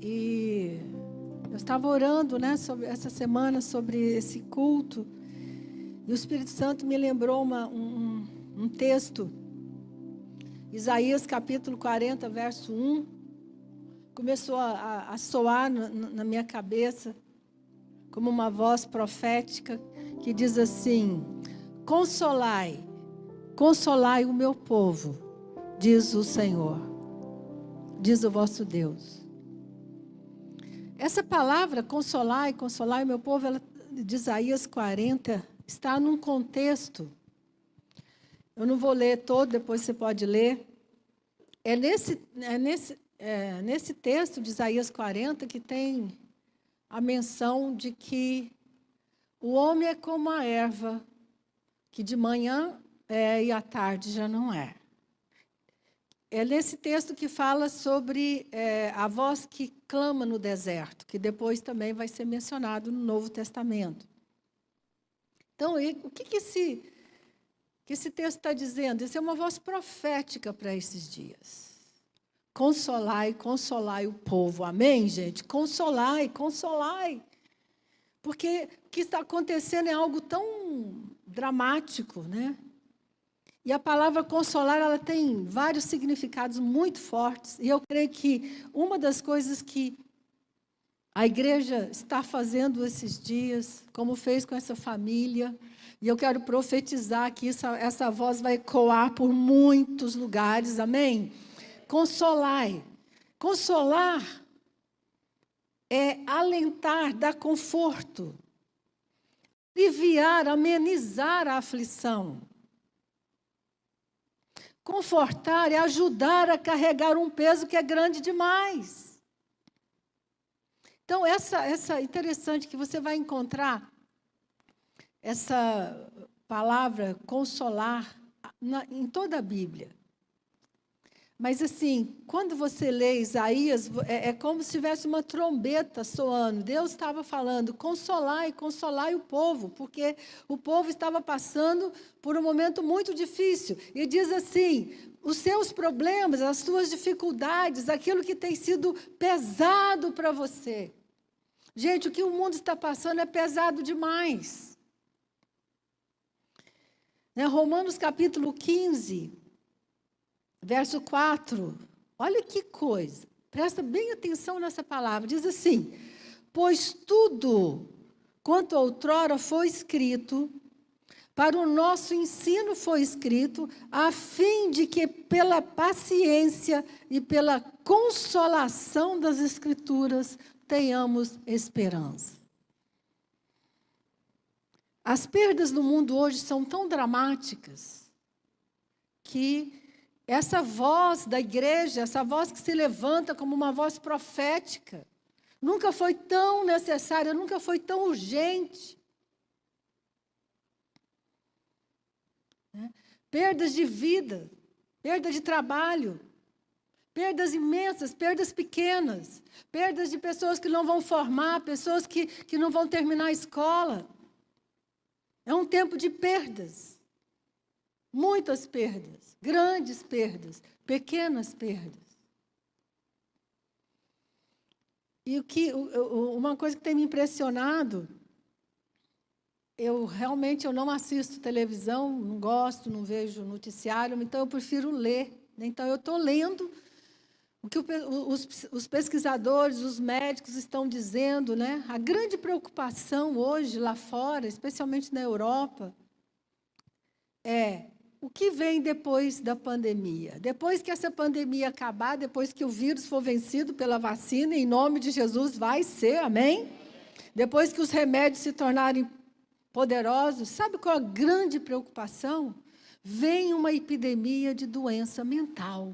E eu estava orando, né, sobre essa semana, sobre esse culto. E o Espírito Santo me lembrou um texto. Isaías capítulo 40, verso 1. Começou a soar na minha cabeça como uma voz profética que diz assim: consolai, consolai o meu povo, diz o Senhor, diz o vosso Deus. Essa palavra, consolai, consolai o meu povo, ela, de Isaías 40, está num contexto. Eu não vou ler todo, depois você pode ler. É nesse texto de Isaías 40 que tem a menção de que o homem é como a erva, que de manhã é e à tarde já não é. É nesse texto que fala sobre a voz que clama no deserto, que depois também vai ser mencionado no Novo Testamento. Então, o que esse texto está dizendo? Isso é uma voz profética para esses dias. Consolai, consolai o povo. Amém, gente? Consolai, consolai. Porque o que está acontecendo é algo tão dramático, né? E a palavra consolar, ela tem vários significados muito fortes. E eu creio que uma das coisas que a igreja está fazendo esses dias, como fez com essa família, e eu quero profetizar que essa voz vai ecoar por muitos lugares, amém? Consolai. Consolar é alentar, dar conforto, aliviar, amenizar a aflição. Confortar é ajudar a carregar um peso que é grande demais. Então, essa interessante que você vai encontrar essa palavra consolar em toda a Bíblia. Mas assim, quando você lê Isaías, é como se tivesse uma trombeta soando. Deus estava falando, consolai, consolai o povo, porque o povo estava passando por um momento muito difícil. E diz assim, os seus problemas, as suas dificuldades, aquilo que tem sido pesado para você. Gente, o que o mundo está passando é pesado demais. Romanos capítulo 15, verso 4, olha que coisa, presta bem atenção nessa palavra, diz assim, pois tudo quanto outrora foi escrito, para o nosso ensino foi escrito, a fim de que pela paciência e pela consolação das Escrituras tenhamos esperança. As perdas no mundo hoje são tão dramáticas que essa voz da igreja, essa voz que se levanta como uma voz profética, nunca foi tão necessária, nunca foi tão urgente. Perdas de vida, perda de trabalho, perdas imensas, perdas pequenas, perdas de pessoas que não vão formar, pessoas que não vão terminar a escola. É um tempo de perdas, muitas perdas, grandes perdas, pequenas perdas. E uma coisa que tem me impressionado, eu não assisto televisão, não gosto, não vejo noticiário, então eu prefiro ler. Então eu estou lendo o que os pesquisadores, os médicos estão dizendo, né? A grande preocupação hoje lá fora, especialmente na Europa, é o que vem depois da pandemia. Depois que essa pandemia acabar, depois que o vírus for vencido pela vacina, em nome de Jesus vai ser, amém? Depois que os remédios se tornarem poderosos, sabe qual a grande preocupação? Vem uma epidemia de doença mental.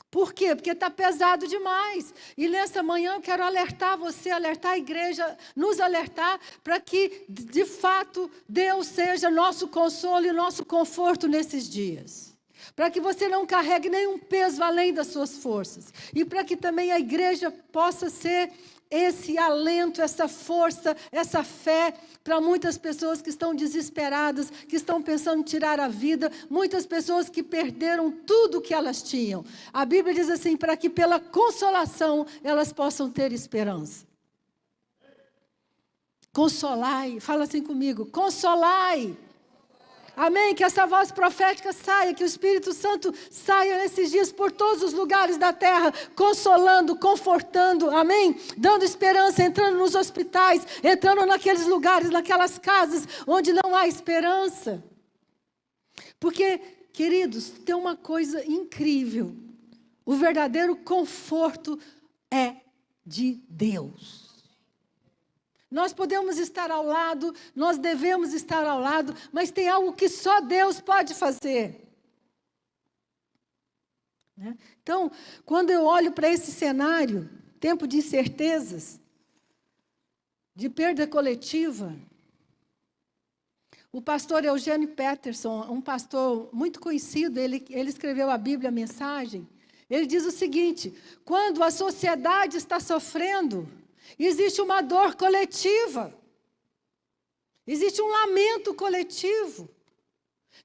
Por quê? Porque está pesado demais. E nessa manhã eu quero alertar você, alertar a igreja, nos alertar para que, de fato, Deus seja nosso consolo e nosso conforto nesses dias. Para que você não carregue nenhum peso além das suas forças. E para que também a igreja possa ser esse alento, essa força, essa fé para muitas pessoas que estão desesperadas, que estão pensando em tirar a vida, muitas pessoas que perderam tudo que elas tinham. A Bíblia diz assim, para que pela consolação elas possam ter esperança. Consolai, fala assim comigo, consolai. Amém, que essa voz profética saia, que o Espírito Santo saia nesses dias por todos os lugares da terra, consolando, confortando, amém? Dando esperança, entrando nos hospitais, entrando naqueles lugares, naquelas casas onde não há esperança. Porque, queridos, tem uma coisa incrível, o verdadeiro conforto é de Deus. Nós podemos estar ao lado, nós devemos estar ao lado, mas tem algo que só Deus pode fazer. Então, quando eu olho para esse cenário, tempo de incertezas, de perda coletiva, o pastor Eugênio Peterson, um pastor muito conhecido, ele escreveu a Bíblia, a Mensagem, ele diz o seguinte, quando a sociedade está sofrendo, existe uma dor coletiva. Existe um lamento coletivo.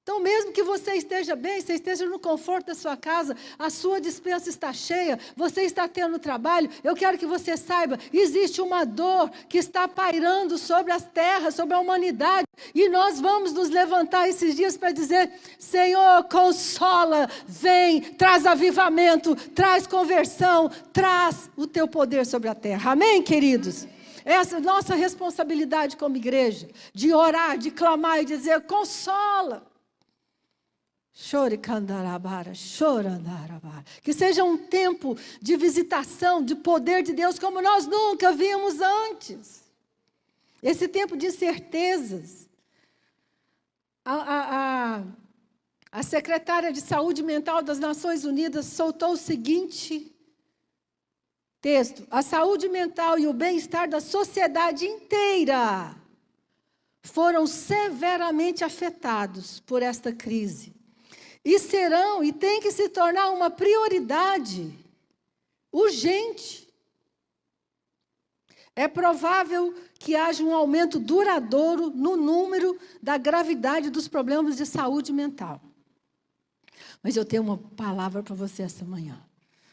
Então, mesmo que você esteja bem, você esteja no conforto da sua casa, a sua despensa está cheia, você está tendo trabalho, eu quero que você saiba, existe uma dor que está pairando sobre as terras, sobre a humanidade, e nós vamos nos levantar esses dias para dizer, Senhor, consola, vem, traz avivamento, traz conversão, traz o teu poder sobre a terra. Amém, queridos? Essa é a nossa responsabilidade como igreja, de orar, de clamar e dizer, consola. Que seja um tempo de visitação, de poder de Deus, como nós nunca vimos antes. Esse tempo de certezas. A secretária de Saúde Mental das Nações Unidas soltou o seguinte texto: a saúde mental e o bem-estar da sociedade inteira foram severamente afetados por esta crise. E serão, e tem que se tornar uma prioridade urgente. É provável que haja um aumento duradouro no número da gravidade dos problemas de saúde mental. Mas eu tenho uma palavra para você esta manhã.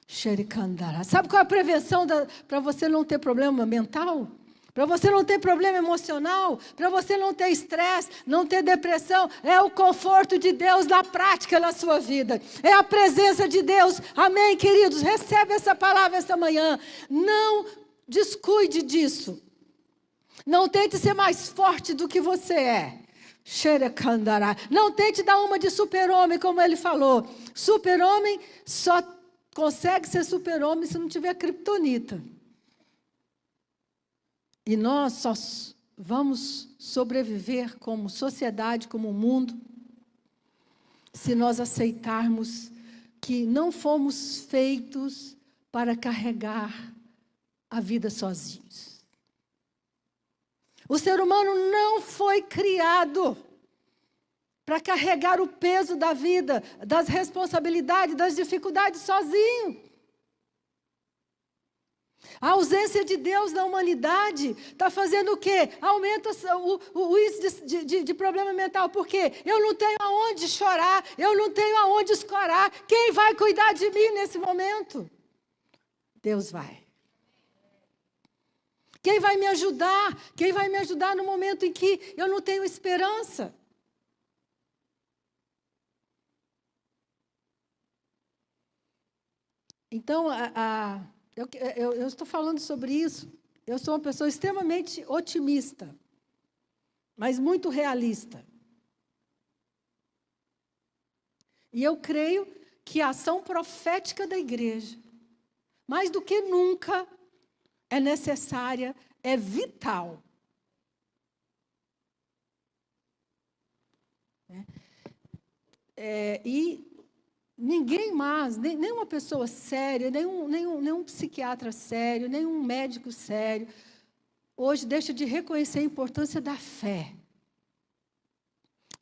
Xericandara. Sabe qual é a prevenção para você não ter problema mental? Para você não ter problema emocional, para você não ter estresse, não ter depressão, é o conforto de Deus na prática na sua vida. É a presença de Deus. Amém, queridos? Recebe essa palavra essa manhã. Não descuide disso. Não tente ser mais forte do que você é. Não tente dar uma de super-homem, como ele falou. Super-homem só consegue ser super-homem se não tiver criptonita. E nós só vamos sobreviver como sociedade, como mundo, se nós aceitarmos que não fomos feitos para carregar a vida sozinhos. O ser humano não foi criado para carregar o peso da vida, das responsabilidades, das dificuldades sozinho. A ausência de Deus na humanidade está fazendo o quê? Aumenta o índice de problema mental. Por quê? Eu não tenho aonde chorar, eu não tenho aonde escorar. Quem vai cuidar de mim nesse momento? Deus vai. Quem vai me ajudar? Quem vai me ajudar no momento em que eu não tenho esperança? Então, eu estou falando sobre isso. Eu sou uma pessoa extremamente otimista, mas muito realista. E eu creio que a ação profética da igreja, mais do que nunca, é necessária, é vital. E ninguém mais, nenhuma pessoa séria, nenhum psiquiatra sério, nenhum médico sério, hoje deixa de reconhecer a importância da fé.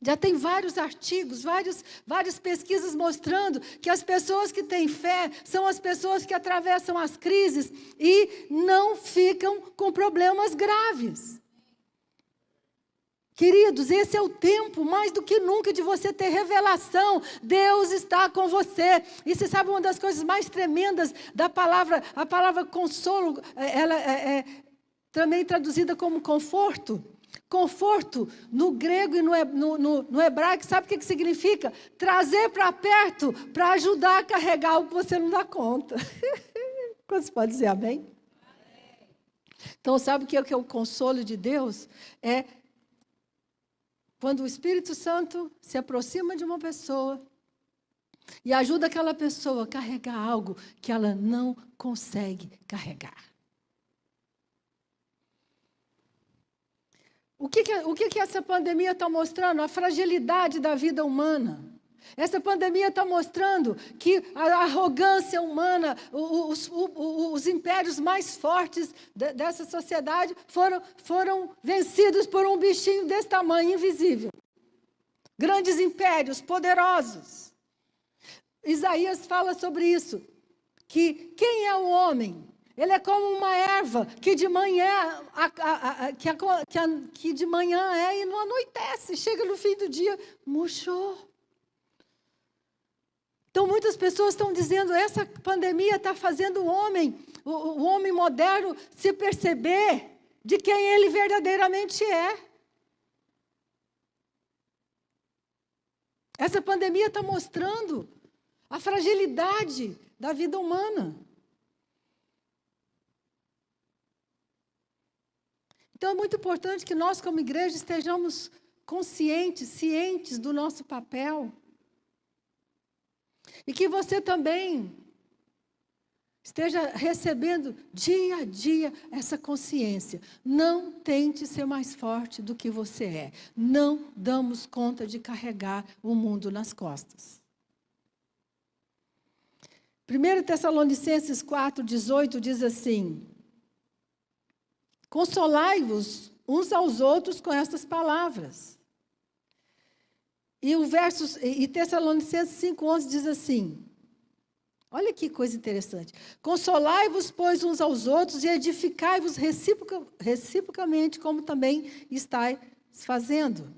Já tem vários artigos, várias pesquisas mostrando que as pessoas que têm fé são as pessoas que atravessam as crises e não ficam com problemas graves. Queridos, esse é o tempo, mais do que nunca, de você ter revelação. Deus está com você. E você sabe uma das coisas mais tremendas da palavra, a palavra consolo, ela é também traduzida como conforto. Conforto, no grego e no hebraico, sabe o que significa? Trazer para perto, para ajudar a carregar algo que você não dá conta. Você pode dizer amém? Então, sabe o que é o consolo de Deus? É quando o Espírito Santo se aproxima de uma pessoa e ajuda aquela pessoa a carregar algo que ela não consegue carregar. O que essa pandemia está mostrando? A fragilidade da vida humana. Essa pandemia está mostrando que a arrogância humana, os impérios mais fortes dessa sociedade foram vencidos por um bichinho desse tamanho, invisível. Grandes impérios, poderosos. Isaías fala sobre isso, que quem é o homem? Ele é como uma erva que de manhã que de manhã é e não anoitece. Chega no fim do dia, murchou. Então, muitas pessoas estão dizendo, essa pandemia está fazendo o homem moderno, se perceber de quem ele verdadeiramente é. Essa pandemia está mostrando a fragilidade da vida humana. Então, é muito importante que nós, como igreja, estejamos conscientes, cientes do nosso papel. E que você também esteja recebendo dia a dia essa consciência. Não tente ser mais forte do que você é. Não damos conta de carregar o mundo nas costas. 1 Tessalonicenses 4:18 diz assim: consolai-vos uns aos outros com estas palavras. E Tessalonicenses 5:11 diz assim, olha que coisa interessante. Consolai-vos, pois, uns aos outros e edificai-vos reciprocamente, como também estáis fazendo.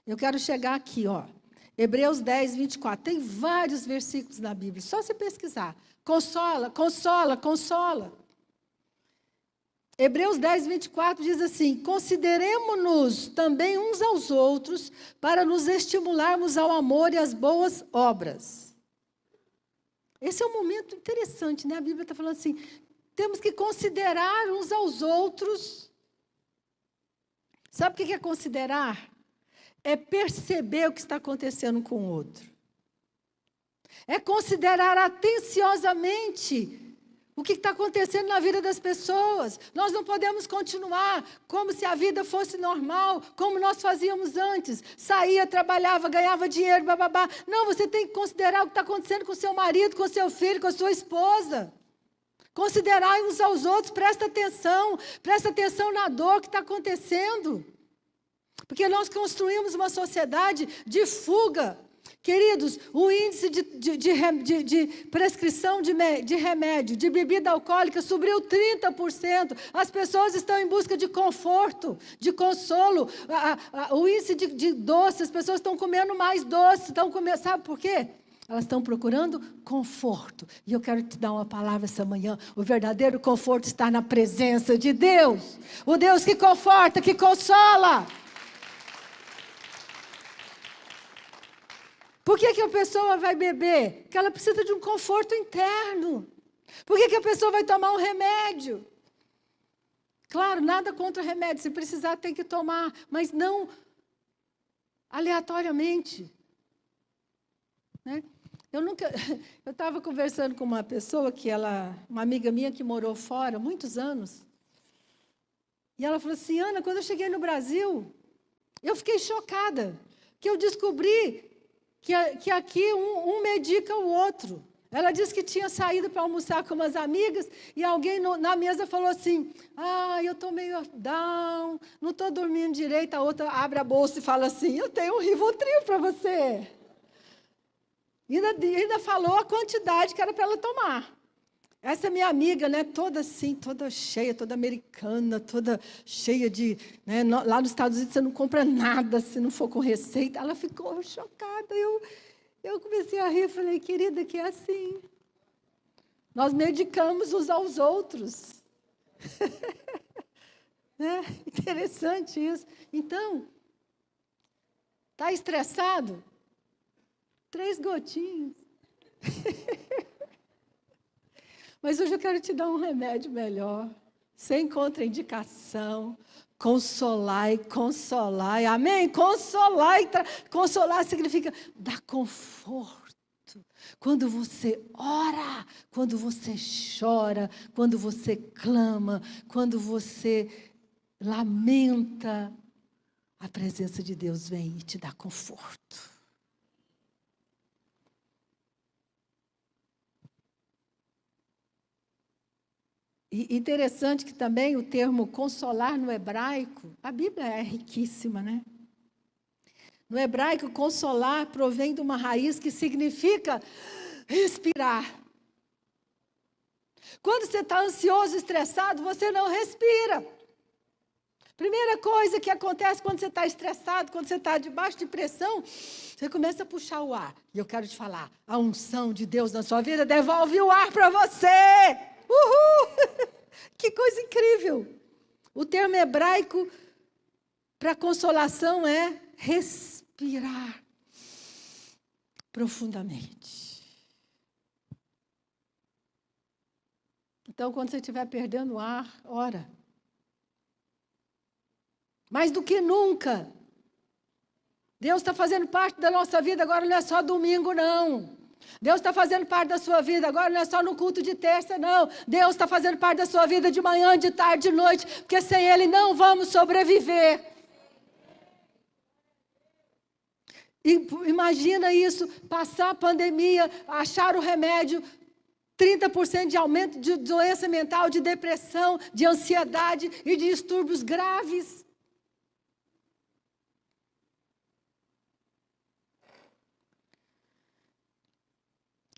Eu quero chegar aqui, ó. Hebreus 10:24. Tem vários versículos na Bíblia, só se pesquisar. Consola, consola, consola. Hebreus 10:24 diz assim: consideremo-nos também uns aos outros para nos estimularmos ao amor e às boas obras. Esse é um momento interessante, né? A Bíblia está falando assim, temos que considerar uns aos outros. Sabe o que é considerar? É perceber o que está acontecendo com o outro. É considerar atenciosamente o que está acontecendo na vida das pessoas. Nós não podemos continuar como se a vida fosse normal, como nós fazíamos antes. Saía, trabalhava, ganhava dinheiro, bababá. Não, você tem que considerar o que está acontecendo com seu marido, com seu filho, com a sua esposa. Considerar uns aos outros, presta atenção na dor que está acontecendo. Porque nós construímos uma sociedade de fuga. Queridos, o índice de prescrição de remédio, de bebida alcoólica, subiu 30%. As pessoas estão em busca de conforto, de consolo. O índice de doce, as pessoas estão comendo mais doce. Sabe por quê? Elas estão procurando conforto. E eu quero te dar uma palavra essa manhã. O verdadeiro conforto está na presença de Deus. O Deus que conforta, que consola. Por que a pessoa vai beber? Porque ela precisa de um conforto interno. Por que a pessoa vai tomar um remédio? Claro, nada contra remédio. Se precisar, tem que tomar. Mas não aleatoriamente. Né? Eu estava conversando com uma pessoa, uma amiga minha que morou fora há muitos anos. E ela falou assim, Ana, quando eu cheguei no Brasil, eu fiquei chocada. Que eu descobri que aqui um medica o outro. Ela disse que tinha saído para almoçar com umas amigas e alguém na mesa falou assim, eu estou meio down, não estou dormindo direito. A outra abre a bolsa e fala assim, eu tenho um Rivotril para você. E ainda falou a quantidade que era para ela tomar. Essa minha amiga, né, toda assim, toda cheia, toda americana, toda cheia de... Né, lá nos Estados Unidos você não compra nada se não for com receita. Ela ficou chocada. Eu comecei a rir, falei, querida, que é assim. Nós medicamos uns aos outros. Né? Interessante isso. Então, está estressado? 3 gotinhas. Mas hoje eu quero te dar um remédio melhor, sem contraindicação. Consolai, consolai, amém? Consolai, consolar significa dar conforto. Quando você ora, quando você chora, quando você clama, quando você lamenta, a presença de Deus vem e te dá conforto. E interessante que também o termo consolar no hebraico, a Bíblia é riquíssima, né? No hebraico, consolar provém de uma raiz que significa respirar. Quando você está ansioso, estressado, você não respira. Primeira coisa que acontece quando você está estressado, quando você está debaixo de pressão, você começa a puxar o ar. E eu quero te falar, a unção de Deus na sua vida devolve o ar para você. Uhul! Que coisa incrível! O termo hebraico para consolação é respirar profundamente. Então, quando você estiver perdendo o ar, ora. Mais do que nunca, Deus está fazendo parte da nossa vida, agora não é só domingo, não. Deus está fazendo parte da sua vida, agora não é só no culto de terça, não. Deus está fazendo parte da sua vida de manhã, de tarde, de noite, porque sem Ele não vamos sobreviver. E imagina isso, passar a pandemia, achar o remédio, 30% de aumento de doença mental, de depressão, de ansiedade e de distúrbios graves.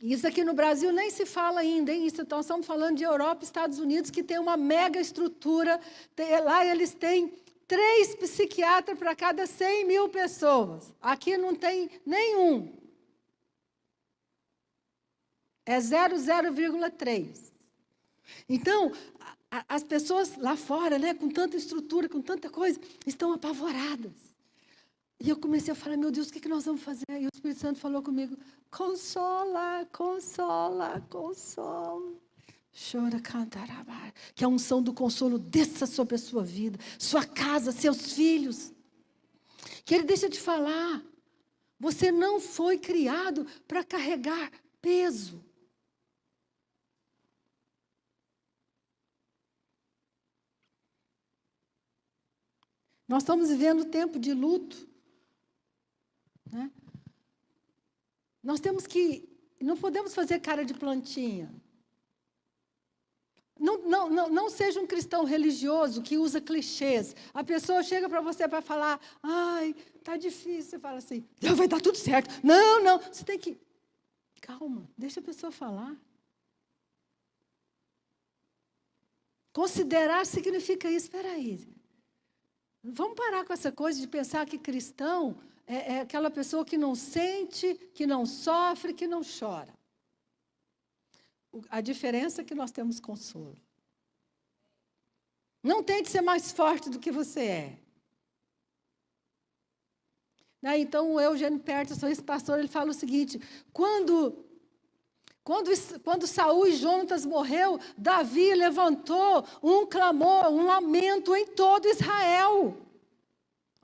Isso aqui no Brasil nem se fala ainda, hein? Isso, nós estamos falando de Europa e Estados Unidos, que tem uma mega estrutura. Lá eles têm 3 psiquiatras para cada 100 mil pessoas. Aqui não tem nenhum. É 0,3. Então, as pessoas lá fora, né, com tanta estrutura, com tanta coisa, estão apavoradas. E eu comecei a falar, meu Deus, o que nós vamos fazer? E o Espírito Santo falou comigo, consola, consola, consola. Chora, cantarabá. Que a unção do consolo desça sobre a sua vida, sua casa, seus filhos. Que Ele deixa de falar. Você não foi criado para carregar peso. Nós estamos vivendo tempo de luto. Né? Nós temos que... Não podemos fazer cara de plantinha. Não seja um cristão religioso que usa clichês. A pessoa chega para você para falar, ai, está difícil. Você fala assim, vai dar tudo certo. Não, você tem que... Calma, deixa a pessoa falar. Considerar significa isso. Espera aí. Vamos parar com essa coisa de pensar que cristão é aquela pessoa que não sente, que não sofre, que não chora. A diferença é que nós temos consolo. Não tente ser mais forte do que você é. Então, o Eugênio Peterson, esse pastor, ele fala o seguinte, quando Saul e Jonatas morreu, Davi levantou um clamor, um lamento em todo Israel.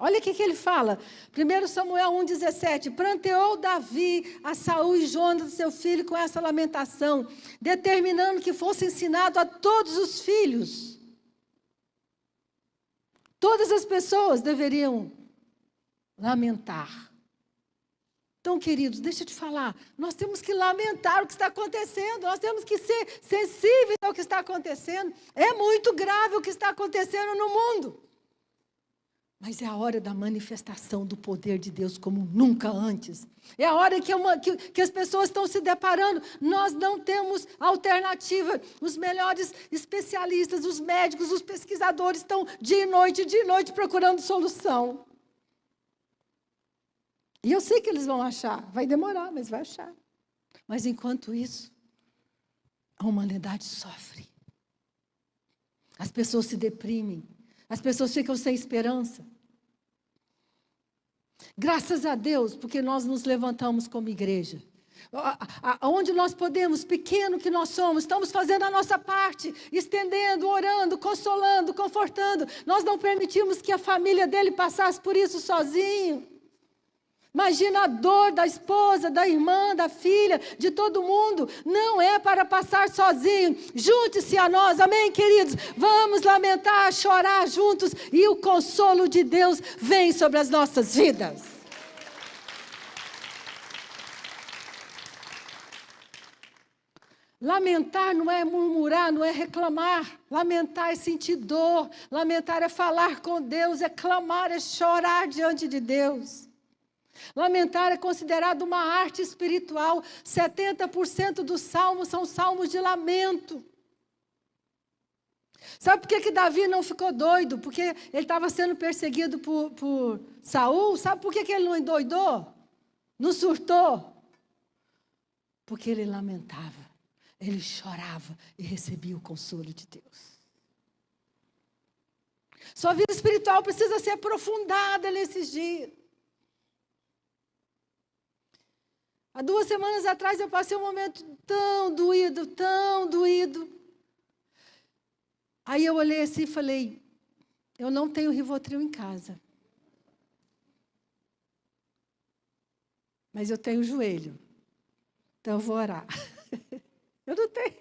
Olha o que ele fala. 1 Samuel 1,17. Pranteou Davi a Saul e Jonatas, seu filho, com essa lamentação, determinando que fosse ensinado a todos os filhos. Todas as pessoas deveriam lamentar. Então, queridos, deixa eu te falar, nós temos que lamentar o que está acontecendo, nós temos que ser sensíveis ao que está acontecendo. É muito grave o que está acontecendo no mundo. Mas é a hora da manifestação do poder de Deus como nunca antes. É a hora que as pessoas estão se deparando. Nós não temos alternativa. Os melhores especialistas, os médicos, os pesquisadores estão dia e noite procurando solução. E eu sei que eles vão achar. Vai demorar, mas vai achar. Mas enquanto isso, a humanidade sofre. As pessoas se deprimem. As pessoas ficam sem esperança. Graças a Deus, porque nós nos levantamos como igreja. Onde nós podemos, pequeno que nós somos, estamos fazendo a nossa parte, estendendo, orando, consolando, confortando. Nós não permitimos que a família dele passasse por isso sozinho. Imagina a dor da esposa, da irmã, da filha, de todo mundo. Não é para passar sozinho. Junte-se a nós, amém, queridos? Vamos lamentar, chorar juntos e o consolo de Deus vem sobre as nossas vidas. Lamentar não é murmurar, não é reclamar. Lamentar é sentir dor. Lamentar é falar com Deus, é clamar, é chorar diante de Deus. Lamentar é considerado uma arte espiritual. 70% dos salmos são salmos de lamento. Sabe por que Davi não ficou doido? Porque ele estava sendo perseguido por Saul. Sabe por que ele não endoidou? Não surtou? Porque ele lamentava, ele chorava e recebia o consolo de Deus. Sua vida espiritual precisa ser aprofundada nesses dias. Há 2 semanas atrás eu passei um momento tão doído, tão doído. Aí eu olhei assim e falei, eu não tenho Rivotril em casa. Mas eu tenho joelho. Então eu vou orar. Eu não tenho.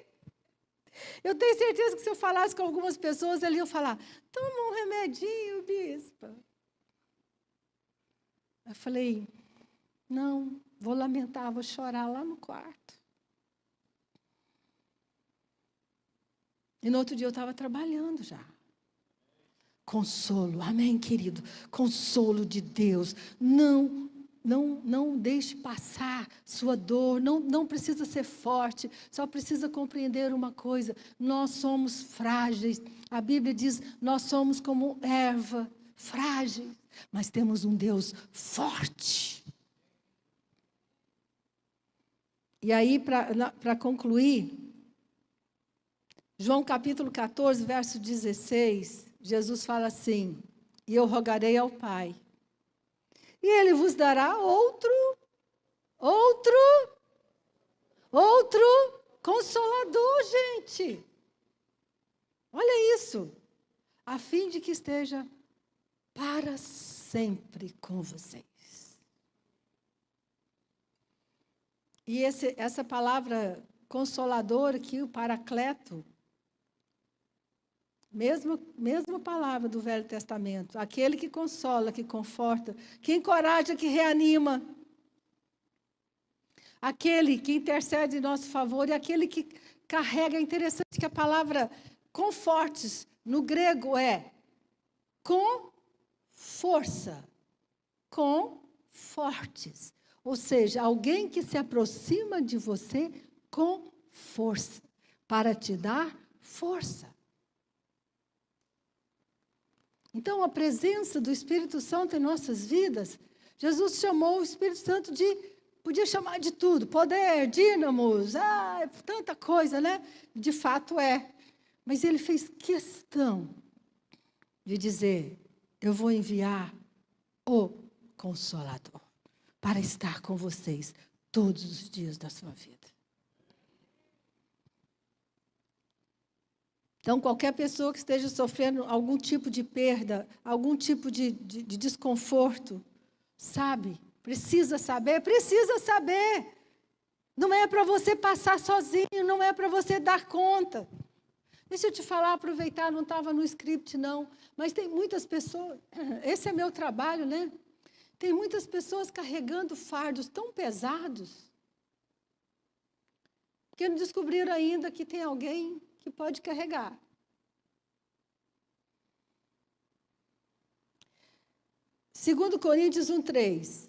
Eu tenho certeza que se eu falasse com algumas pessoas, eles iam falar, toma um remedinho, bispa. Eu falei, não. Vou lamentar, vou chorar lá no quarto. E no outro dia eu estava trabalhando já. Consolo, amém, querido? Consolo de Deus. Não deixe passar sua dor. Não precisa ser forte. Só precisa compreender uma coisa. Nós somos frágeis. A Bíblia diz, nós somos como erva, frágeis. Mas temos um Deus forte. E aí, para concluir, João capítulo 14, verso 16, Jesus fala assim, e eu rogarei ao Pai, e Ele vos dará outro consolador, gente. Olha isso, a fim de que esteja para sempre com vocês. E essa palavra consolador aqui, o paracleto, mesma palavra do Velho Testamento, aquele que consola, que conforta, que encoraja, que reanima, aquele que intercede em nosso favor e aquele que carrega. É interessante que a palavra confortes no grego é com força, com fortes. Ou seja, alguém que se aproxima de você com força, para te dar força. Então, a presença do Espírito Santo em nossas vidas, Jesus chamou o Espírito Santo podia chamar de tudo, poder, dínamos, tanta coisa, né? De fato é. Mas ele fez questão de dizer, eu vou enviar o Consolador para estar com vocês todos os dias da sua vida. Então, qualquer pessoa que esteja sofrendo algum tipo de perda, algum tipo de desconforto, precisa saber. Não é para você passar sozinho, não é para você dar conta. Deixa eu te falar, aproveitar, não estava no script não, mas tem muitas pessoas, esse é meu trabalho, né? Tem muitas pessoas carregando fardos tão pesados que não descobriram ainda que tem alguém que pode carregar. Segundo Coríntios 1:3.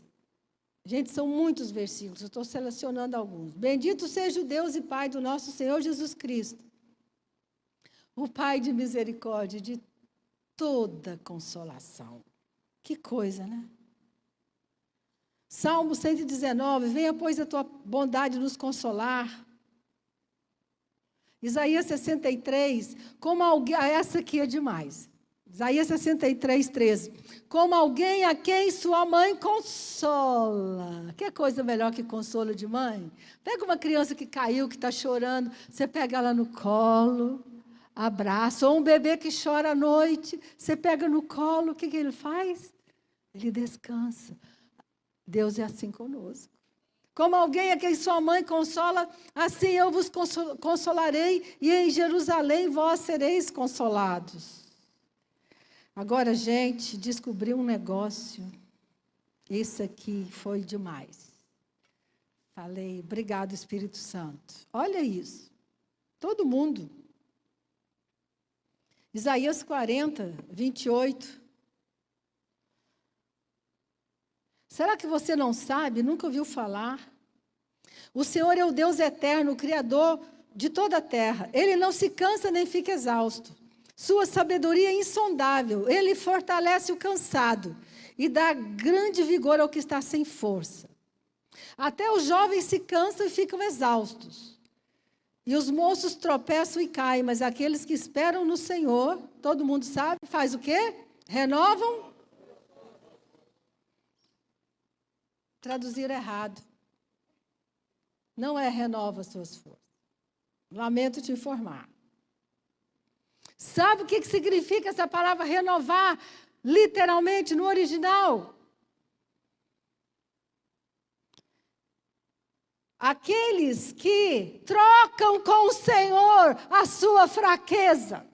Gente, são muitos versículos, eu estou selecionando alguns. Bendito seja o Deus e Pai do nosso Senhor Jesus Cristo, o Pai de misericórdia e de toda consolação. Que coisa, né? Salmo 119, venha, pois, a tua bondade nos consolar. Isaías 63, como alguém, essa aqui é demais. Isaías 63, 13. Como alguém a quem sua mãe consola. Que coisa melhor que consolo de mãe? Pega uma criança que caiu, que está chorando, você pega ela no colo, abraça. Ou um bebê que chora à noite, você pega no colo, o que ele faz? Ele descansa. Deus é assim conosco. Como alguém a quem sua mãe consola, assim eu vos consolarei, e em Jerusalém vós sereis consolados. Agora, gente, descobri um negócio. Esse aqui foi demais. Falei, obrigado, Espírito Santo. Olha isso. Todo mundo. Isaías 40, 28. Será que você não sabe, nunca ouviu falar? O Senhor é o Deus eterno, o Criador de toda a terra. Ele não se cansa nem fica exausto. Sua sabedoria é insondável. Ele fortalece o cansado e dá grande vigor ao que está sem força. Até os jovens se cansam e ficam exaustos. E os moços tropeçam e caem, mas aqueles que esperam no Senhor, todo mundo sabe, faz o quê? Renovam. Traduzir errado. Não é renova suas forças. Lamento te informar. Sabe o que significa essa palavra renovar? Literalmente, no original. Aqueles que trocam com o Senhor a sua fraqueza.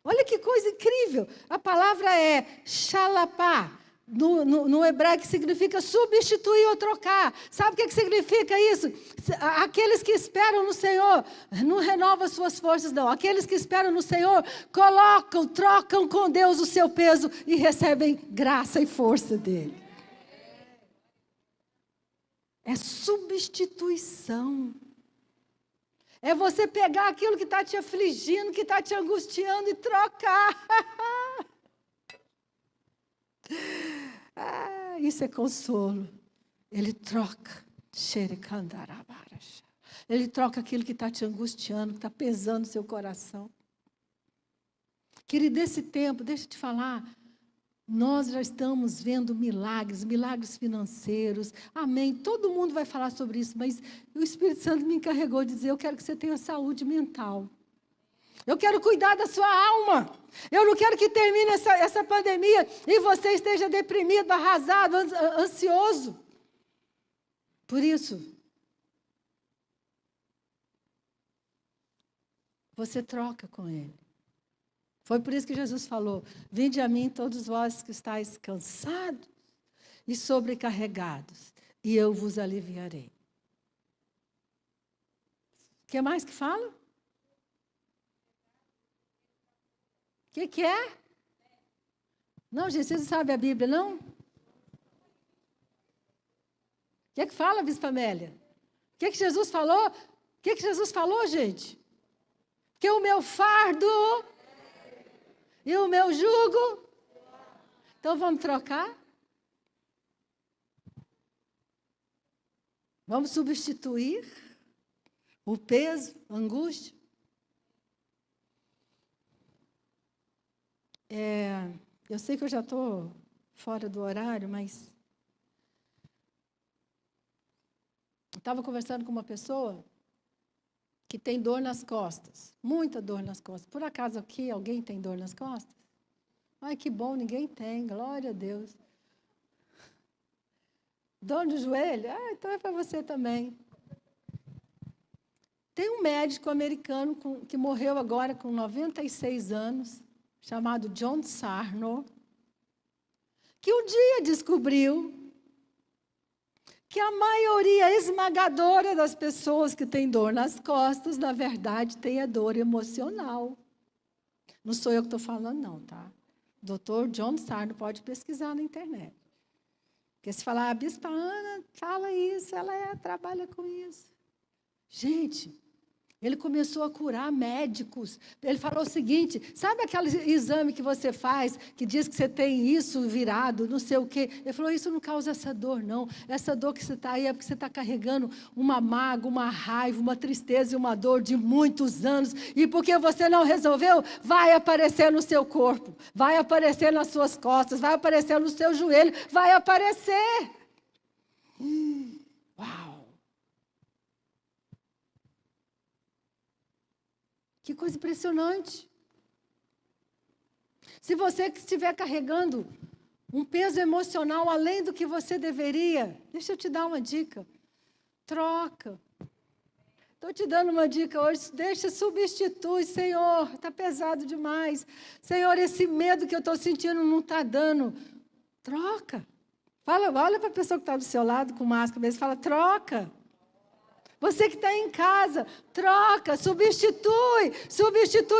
Olha que coisa incrível. A palavra é shalapá. No hebraico significa substituir ou trocar. Sabe o que significa isso? Aqueles que esperam no Senhor, não renovam suas forças, não. Aqueles que esperam no Senhor, trocam com Deus o seu peso e recebem graça e força dele. É substituição. É você pegar aquilo que está te afligindo, que está te angustiando e trocar. Isso é consolo. Ele troca. Ele troca aquilo que está te angustiando, que está pesando o seu coração. Querido, desse tempo, deixa eu te falar, nós já estamos vendo milagres financeiros. Amém. Todo mundo vai falar sobre isso, mas o Espírito Santo me encarregou de dizer, eu quero que você tenha saúde mental. Eu quero cuidar da sua alma. Eu não quero que termine essa pandemia e você esteja deprimido, arrasado, ansioso. Por isso, você troca com Ele. Foi por isso que Jesus falou, vinde a mim todos vós que estáis cansados e sobrecarregados, e eu vos aliviarei. O que mais que fala? O que é? Não, gente, vocês não sabem a Bíblia, não? O que fala, Bispa Amélia? O que Jesus falou? O que Jesus falou, gente? Que o meu fardo e o meu jugo. Então, vamos trocar? Vamos substituir o peso, a angústia? Eu sei que eu já estou fora do horário, mas eu estava conversando com uma pessoa que tem dor nas costas, muita dor nas costas. Por acaso aqui alguém tem dor nas costas? Ai, que bom, ninguém tem, glória a Deus. Dor no joelho? Então é para você também. Tem um médico americano que morreu agora com 96 anos, chamado John Sarno. que um dia descobriu que a maioria esmagadora das pessoas que tem dor nas costas, na verdade, tem a dor emocional. Não sou eu que estou falando, não, tá? Dr. John Sarno pode pesquisar na internet. Porque se falar, a Bispa Ana fala isso, ela trabalha com isso. Gente, ele começou a curar médicos. Ele falou o seguinte, sabe aquele exame que você faz, que diz que você tem isso virado, não sei o quê? Ele falou, isso não causa essa dor, não. Essa dor que você está aí é porque você está carregando uma mágoa, uma raiva, uma tristeza e uma dor de muitos anos. E porque você não resolveu, vai aparecer no seu corpo, vai aparecer nas suas costas, vai aparecer no seu joelho, vai aparecer. Uau! Que coisa impressionante. Se você estiver carregando um peso emocional além do que você deveria, deixa eu te dar uma dica. Troca. Estou te dando uma dica hoje. Deixa, substitui. Senhor, está pesado demais. Senhor, esse medo que eu estou sentindo não está dando. Troca. Olha para a pessoa que está do seu lado com máscara mesmo. Fala, troca. Você que está em casa, troca, substitui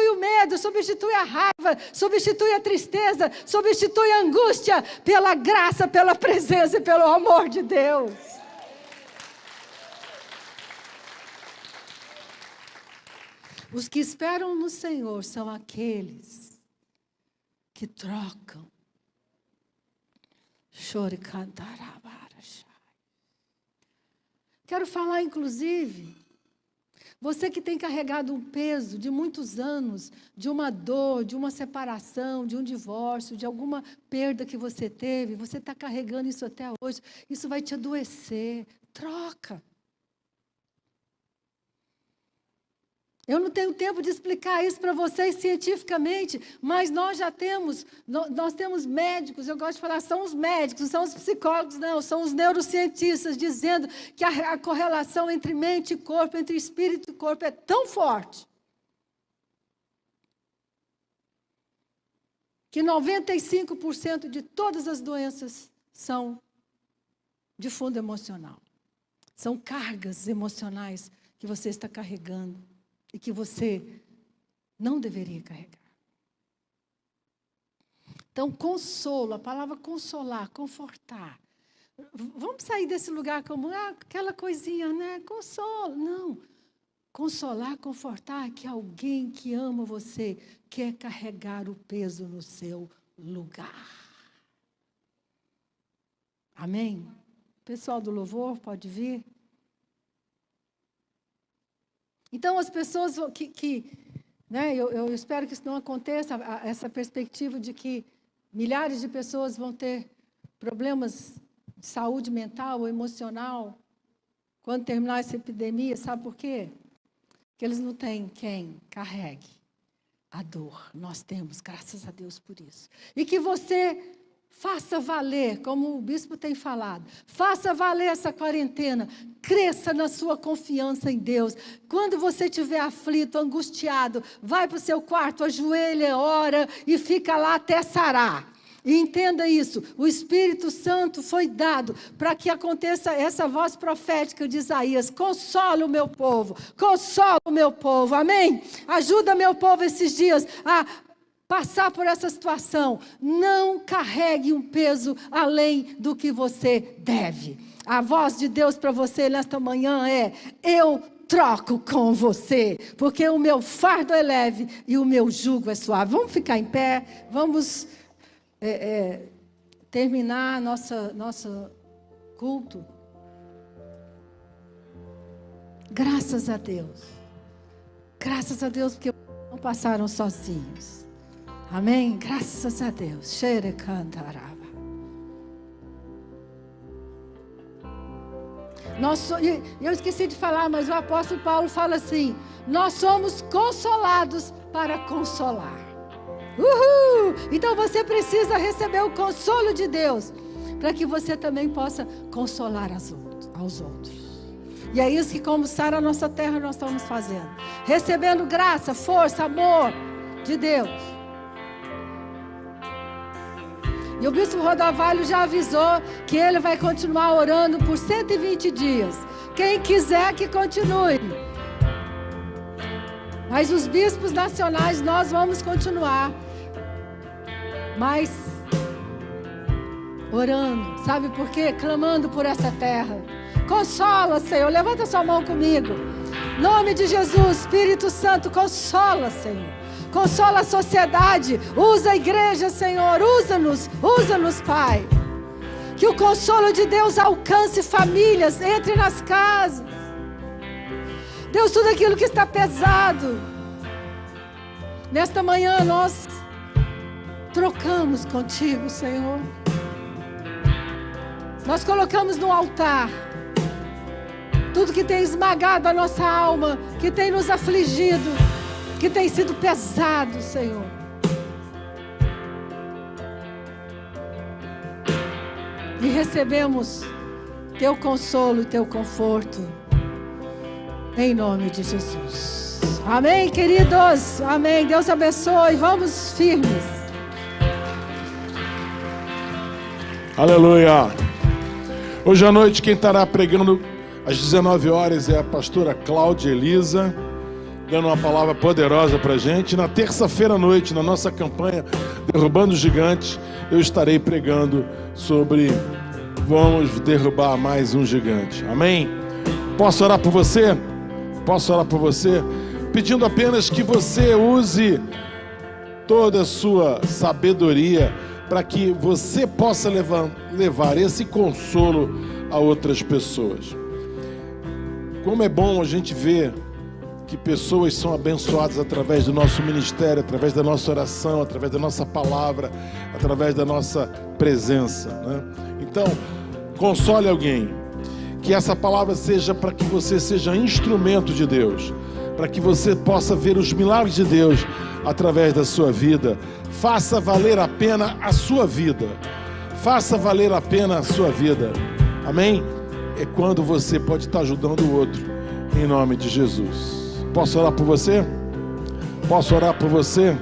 o medo, substitui a raiva, substitui a tristeza, substitui a angústia pela graça, pela presença e pelo amor de Deus. Os que esperam no Senhor são aqueles que trocam. Chore cantará. Quero falar, inclusive, você que tem carregado um peso de muitos anos, de uma dor, de uma separação, de um divórcio, de alguma perda que você teve, você está carregando isso até hoje, isso vai te adoecer. Troca. Eu não tenho tempo de explicar isso para vocês cientificamente, mas nós temos médicos, eu gosto de falar, são os médicos, não são os psicólogos, não, são os neurocientistas, dizendo que a correlação entre mente e corpo, entre espírito e corpo é tão forte, que 95% de todas as doenças são de fundo emocional. São cargas emocionais que você está carregando. E que você não deveria carregar. Então, consolo, a palavra consolar, confortar. Vamos sair desse lugar como, aquela coisinha, né? Consolo. Não. Consolar, confortar, que alguém que ama você quer carregar o peso no seu lugar. Amém? Pessoal do louvor, pode vir? Então, as pessoas né, eu espero que isso não aconteça, essa perspectiva de que milhares de pessoas vão ter problemas de saúde mental ou emocional quando terminar essa epidemia. Sabe por quê? Porque eles não têm quem carregue a dor. Nós temos, graças a Deus por isso. E que você faça valer, como o bispo tem falado, faça valer essa quarentena, cresça na sua confiança em Deus. Quando você estiver aflito, angustiado, vai para o seu quarto, ajoelha, ora e fica lá até sarar. E entenda isso, o Espírito Santo foi dado para que aconteça essa voz profética de Isaías: consola o meu povo, amém? Ajuda meu povo esses dias a passar por essa situação. Não carregue um peso além do que você deve. A voz de Deus para você nesta manhã é: eu troco com você, porque o meu fardo é leve e o meu jugo é suave. Vamos ficar em pé, vamos terminar nosso culto. Graças a Deus, porque não passaram sozinhos. Amém? Graças a Deus. Xere cantarava. Eu esqueci de falar, mas o apóstolo Paulo fala assim: nós somos consolados para consolar. Uhul! Então você precisa receber o consolo de Deus, para que você também possa consolar aos outros. E é isso que, como Sara Nossa Terra, nós estamos fazendo. Recebendo graça, força, amor de Deus. E o bispo Rodovalho já avisou que ele vai continuar orando por 120 dias. Quem quiser que continue. Mas os bispos nacionais nós vamos continuar. Mas orando, sabe por quê? Clamando por essa terra. Consola, Senhor. Levanta sua mão comigo. Em nome de Jesus, Espírito Santo, consola, Senhor. Consola a sociedade. Usa a igreja, Senhor. Usa-nos, Pai. Que o consolo de Deus alcance famílias, entre nas casas. Deus, tudo aquilo que está pesado. Nesta manhã nós trocamos contigo, Senhor. Nós colocamos no altar tudo que tem esmagado a nossa alma, que tem nos afligido, que tem sido pesado, Senhor. E recebemos teu consolo e teu conforto, em nome de Jesus. Amém, queridos? Amém. Deus abençoe. Vamos firmes. Aleluia. Hoje à noite quem estará pregando às 19 horas é a pastora Cláudia Elisa, dando uma palavra poderosa para a gente. Na terça-feira à noite, na nossa campanha Derrubando Gigantes, eu estarei pregando sobre vamos derrubar mais um gigante. Amém? Posso orar por você? Posso orar por você? Pedindo apenas que você use toda a sua sabedoria para que você possa levar esse consolo a outras pessoas. Como é bom a gente ver que pessoas são abençoadas através do nosso ministério, através da nossa oração, através da nossa palavra, através da nossa presença, né? Então, console alguém. Que essa palavra seja para que você seja instrumento de Deus, para que você possa ver os milagres de Deus através da sua vida. Faça valer a pena a sua vida. Faça valer a pena a sua vida. Amém? É quando você pode estar ajudando o outro, em nome de Jesus. Posso orar por você? Posso orar por você?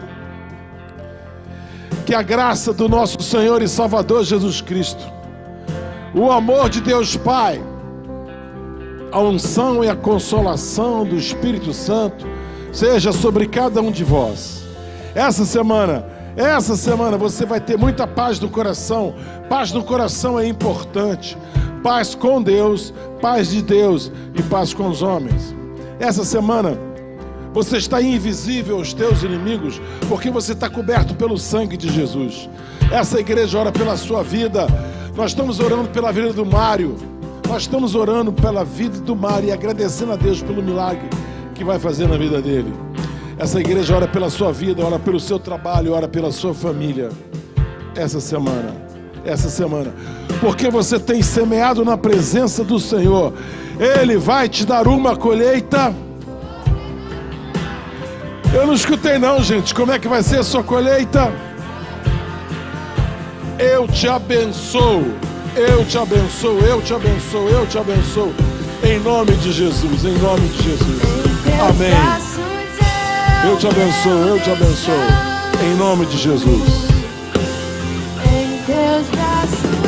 Que a graça do nosso Senhor e Salvador Jesus Cristo, o amor de Deus Pai, a unção e a consolação do Espírito Santo seja sobre cada um de vós. Essa semana você vai ter muita paz no coração. Paz no coração é importante. Paz com Deus, paz de Deus e paz com os homens. Essa semana você está invisível aos teus inimigos, porque você está coberto pelo sangue de Jesus. Essa igreja ora pela sua vida. Nós estamos orando pela vida do Mário. Nós estamos orando pela vida do Mário e agradecendo a Deus pelo milagre que vai fazer na vida dele. Essa igreja ora pela sua vida, ora pelo seu trabalho, ora pela sua família. Essa semana. Porque você tem semeado na presença do Senhor, Ele vai te dar uma colheita. Eu não escutei não, gente. Como é que vai ser a sua colheita? Eu te abençoo. Eu te abençoo, eu te abençoo, eu te abençoo. Em nome de Jesus, em nome de Jesus. Amém. Eu te abençoo, eu te abençoo. Em nome de Jesus. Em teus braços.